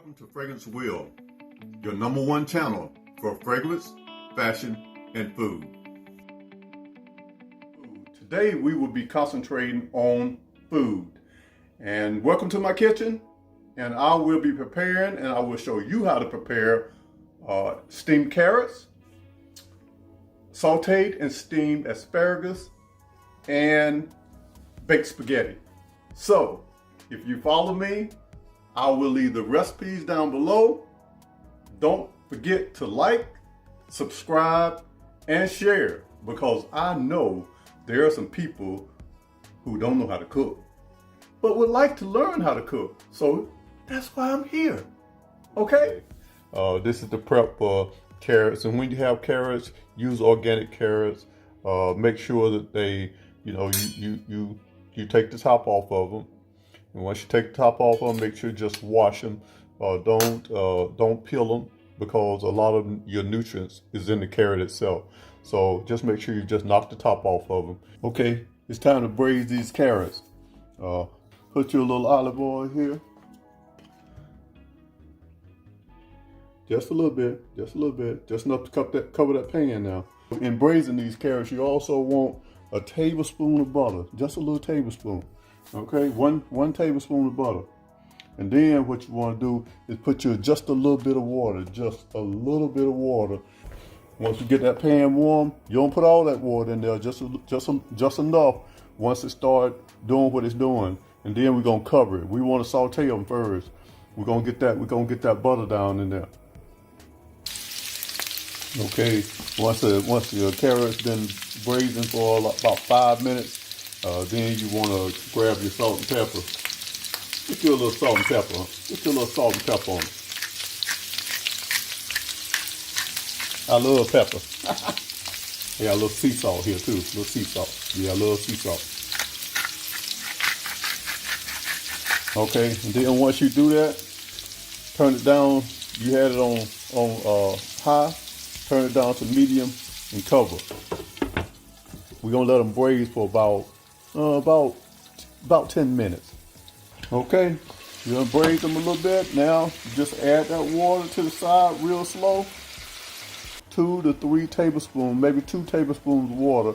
Welcome to Fragrance Wheel, your #1 channel for fragrance, fashion, and food. Today we will be concentrating on food. And welcome to my kitchen. And I will be preparing and I will show you how to prepare steamed carrots, sauteed and steamed asparagus, and baked spaghetti. So, if you follow me, I will leave the recipes down below. Don't forget to like, subscribe, and share, because I know there are some people who don't know how to cook, but would like to learn how to cook. So that's why I'm here, okay? This is the prep for carrots, and when you have carrots, use organic carrots. Make sure that they, you take the top off of them. And once you take the top off of them, make sure you just wash them. Don't peel them, because a lot of your nutrients is in the carrot itself. So just make sure you just knock the top off of them. Okay, it's time to braise these carrots. Put your little olive oil here. Just a little bit, just enough to cover that pan now. In braising these carrots, you also want a tablespoon of butter, just a little tablespoon. Okay, one tablespoon of butter. And then what you want to do is put just a little bit of water, Once you get that pan warm, you don't put all that water in there, just enough once it starts doing what it's doing. And then we're gonna cover it. We want to saute them first. We're gonna get that butter down in there. Okay, once your carrot's been braising for about 5 minutes, then you want to grab your salt and pepper. Get you a little salt and pepper. On it. I love pepper. I got a little sea salt here too. Yeah, a little sea salt. Okay, and then once you do that, turn it down. You had it on high. Turn it down to medium and cover. We're gonna let them braise for about 10 minutes. Okay, you're gonna braise them a little bit. Now just add that water to the side real slow. 2 to 3 tablespoons, maybe 2 tablespoons of water,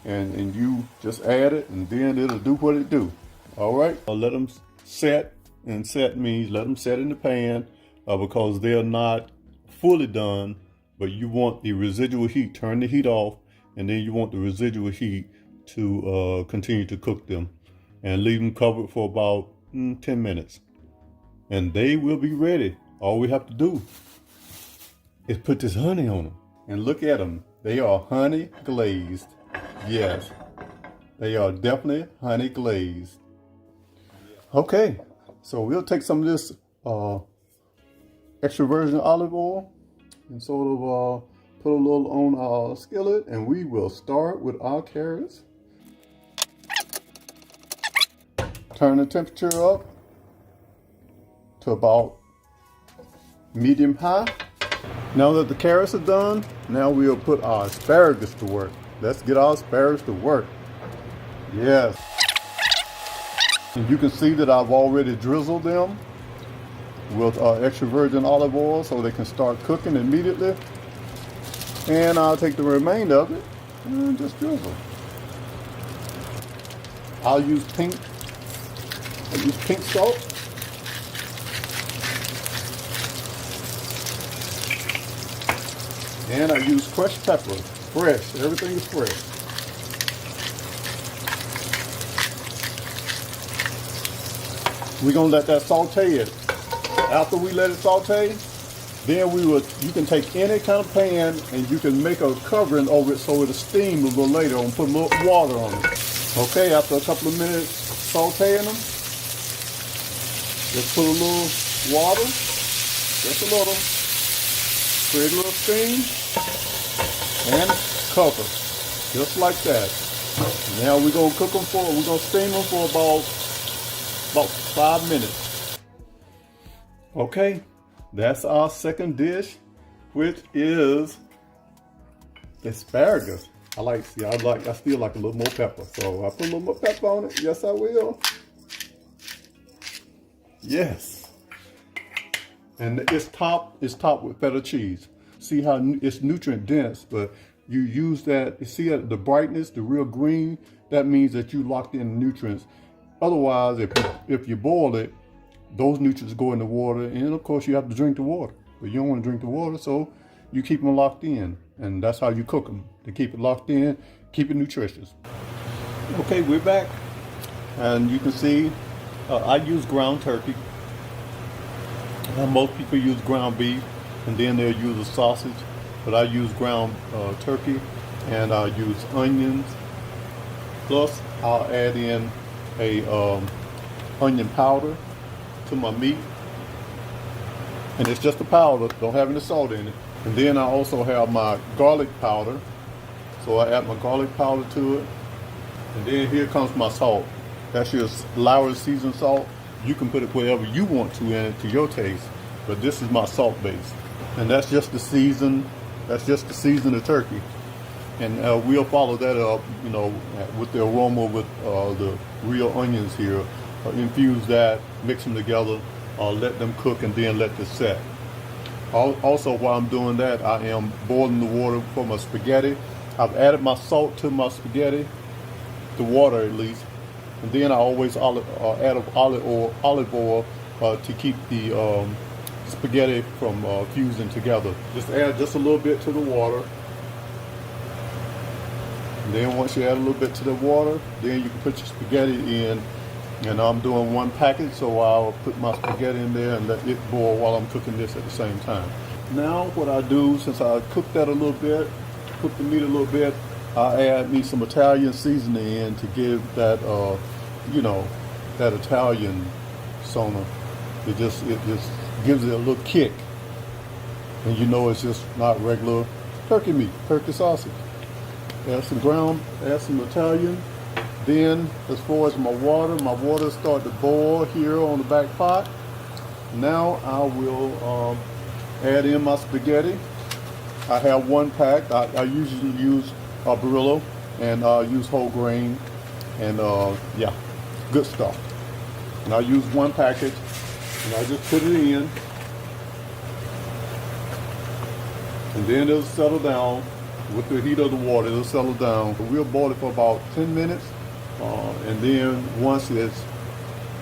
and you just add it, and then it'll do what it do. All right, let them set, and set means let them set in the pan, because they're not fully done. But you want the residual heat. Turn the heat off, and then you want the residual heat to continue to cook them, and leave them covered for about 10 minutes. And they will be ready. All we have to do is put this honey on them. And look at them. They are honey glazed. Yes, they are definitely honey glazed. Okay, so we'll take some of this extra virgin olive oil and sort of put a little on our skillet, and we will start with our carrots. Turn the temperature up to about medium high. Now that the carrots are done, now we'll put our asparagus to work. Let's get our asparagus to work. Yes. And you can see that I've already drizzled them with extra virgin olive oil so they can start cooking immediately. And I'll take the remainder of it and just drizzle. I'll use pink salt. And I use crushed pepper, fresh, everything is fresh. We're gonna let that saute it. After we let it saute, then you can take any kind of pan and you can make a covering over it so it'll steam a little later and put a little water on it. Okay, after a couple of minutes sauteing them, just put a little water, just a little, create a little steam, and cover, just like that. Now we're gonna steam them for about 5 minutes. Okay, that's our second dish, which is asparagus. I still like a little more pepper, so I put a little more pepper on it. Yes, I will. Yes. And it's topped with feta cheese. See how it's nutrient dense, but you use that, you see the brightness, the real green, that means that you locked in nutrients. Otherwise, if you boil it, those nutrients go in the water, and of course you have to drink the water. But you don't want to drink the water, so you keep them locked in. And that's how you cook them, to keep it locked in, keep it nutritious. Okay, we're back. And you can see, I use ground turkey. Most people use ground beef, and then they'll use a sausage. But I use ground turkey, and I use onions. Plus, I'll add in a onion powder to my meat. And it's just a powder, don't have any salt in it. And then I also have my garlic powder. So I add my garlic powder to it. And then here comes my salt. That's your Lawry's seasoned salt. You can put it wherever you want to in it, to your taste. But this is my salt base. And that's just the season. That's just the season of turkey. And we'll follow that up, you know, with the aroma with the real onions here. Infuse that, mix them together, let them cook, and then let this set. Also, while I'm doing that, I am boiling the water for my spaghetti. I've added my salt to my spaghetti, the water at least. And then I always add olive oil to keep the spaghetti from fusing together. Just add just a little bit to the water. And then once you add a little bit to the water, then you can put your spaghetti in. And I'm doing one package, so I'll put my spaghetti in there and let it boil while I'm cooking this at the same time. Now what I do, since I cooked that a little bit, cooked the meat a little bit, I add me some Italian seasoning in to give that, you know, that Italian sona. It just gives it a little kick. And you know it's just not regular turkey meat, turkey sausage. Add some Italian. Then, as far as my water start to boil here on the back pot. Now I will add in my spaghetti. I have one pack. I usually use Barilla, and I use whole grain, and yeah, good stuff. And I use one package, and I just put it in, and then it'll settle down with the heat of the water. It'll settle down. We'll boil it for about 10 minutes. And then once it's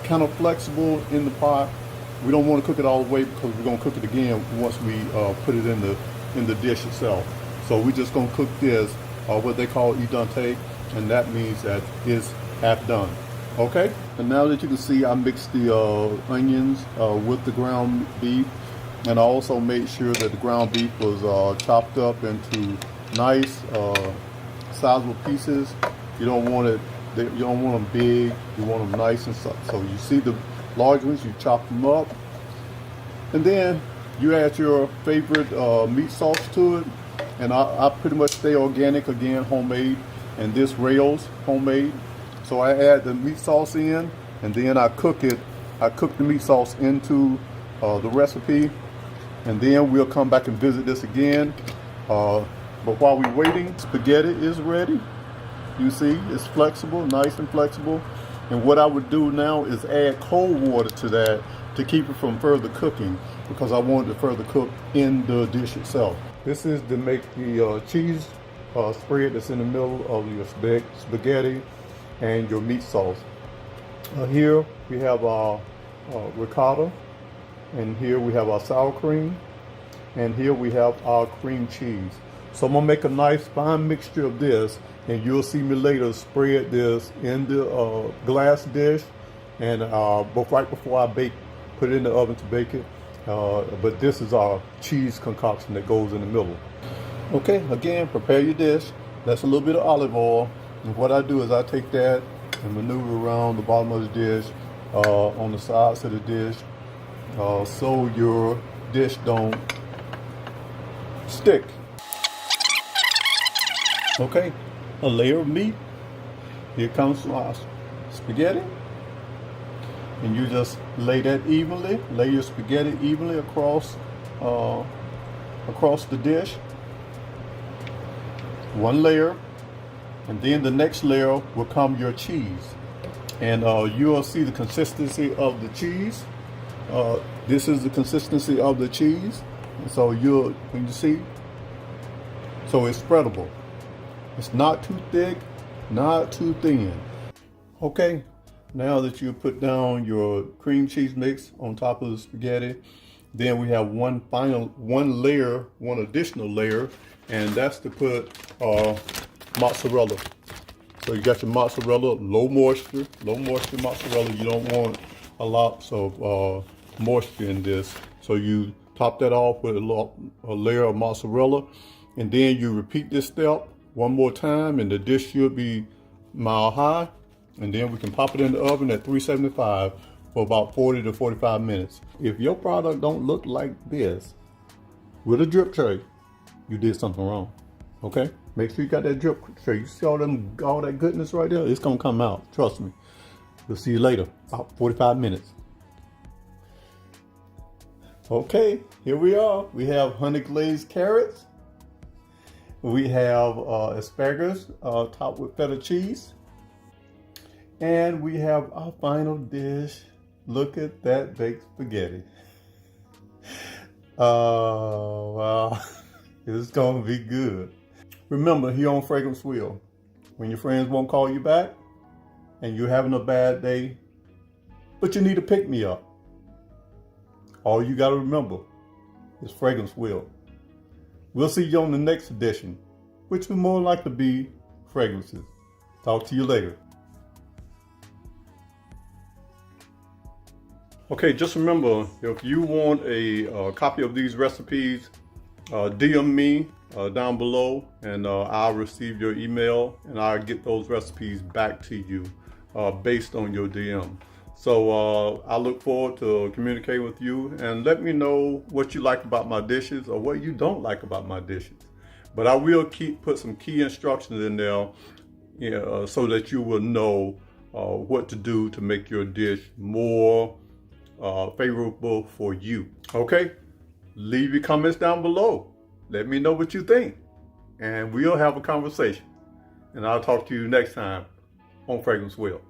kind of flexible in the pot, we don't want to cook it all the way because we're going to cook it again once we put it in the dish itself. So we're just going to cook this, what they call al dente, and that means that it's half done. Okay? And now that you can see, I mixed the onions with the ground beef, and I also made sure that the ground beef was chopped up into nice sizable pieces. You don't want them big, you want them nice and soft. So you see the large ones, you chop them up. And then you add your favorite meat sauce to it. And I pretty much stay organic, again, homemade. And this Rao's homemade. So I add the meat sauce in, and then I cook it. I cook the meat sauce into the recipe. And then we'll come back and visit this again. But while we're waiting, spaghetti is ready. You see, it's flexible, nice and flexible. And what I would do now is add cold water to that to keep it from further cooking, because I want it to further cook in the dish itself. This is to make the cheese spread that's in the middle of your spaghetti and your meat sauce. Here we have our ricotta, and here we have our sour cream, and here we have our cream cheese. So I'm gonna make a nice fine mixture of this, and you'll see me later spread this in the glass dish, and right before I bake, put it in the oven to bake it. But this is our cheese concoction that goes in the middle. Okay, again, prepare your dish. That's a little bit of olive oil. And what I do is I take that and maneuver around the bottom of the dish, on the sides of the dish, so your dish don't stick. Okay, a layer of meat. Here comes our spaghetti. And you just lay that evenly, lay your spaghetti evenly across the dish. One layer, and then the next layer will come your cheese. And you'll see the consistency of the cheese. This is the consistency of the cheese. So when you see, so it's spreadable. It's not too thick, not too thin. Okay, now that you put down your cream cheese mix on top of the spaghetti, then we have one additional layer, and that's to put mozzarella. So you got your mozzarella, low moisture mozzarella. You don't want a lot of moisture in this. So you top that off with a layer of mozzarella, and then you repeat this step one more time, and the dish should be mild high. And then we can pop it in the oven at 375 for about 40 to 45 minutes. If your product don't look like this with a drip tray, you did something wrong. Okay? Make sure you got that drip tray. You see all that goodness right there? It's gonna come out. Trust me. We'll see you later. About 45 minutes. Okay, here we are. We have honey glazed carrots. We have asparagus topped with feta cheese. And we have our final dish. Look at that baked spaghetti. Oh, wow. It's gonna be good. Remember, here on Fragrance Wheel, when your friends won't call you back and you're having a bad day, but you need to pick me up, all you gotta remember is Fragrance Wheel. We'll see you on the next edition, which will more likely be fragrances. Talk to you later. Okay, just remember, if you want a copy of these recipes, DM me down below, and I'll receive your email, and I'll get those recipes back to you based on your DM. So I look forward to communicating with you, and let me know what you like about my dishes or what you don't like about my dishes. But I will put some key instructions in there, so that you will know what to do to make your dish more favorable for you. Okay, leave your comments down below. Let me know what you think, and we'll have a conversation. And I'll talk to you next time on Fragrance Wheel.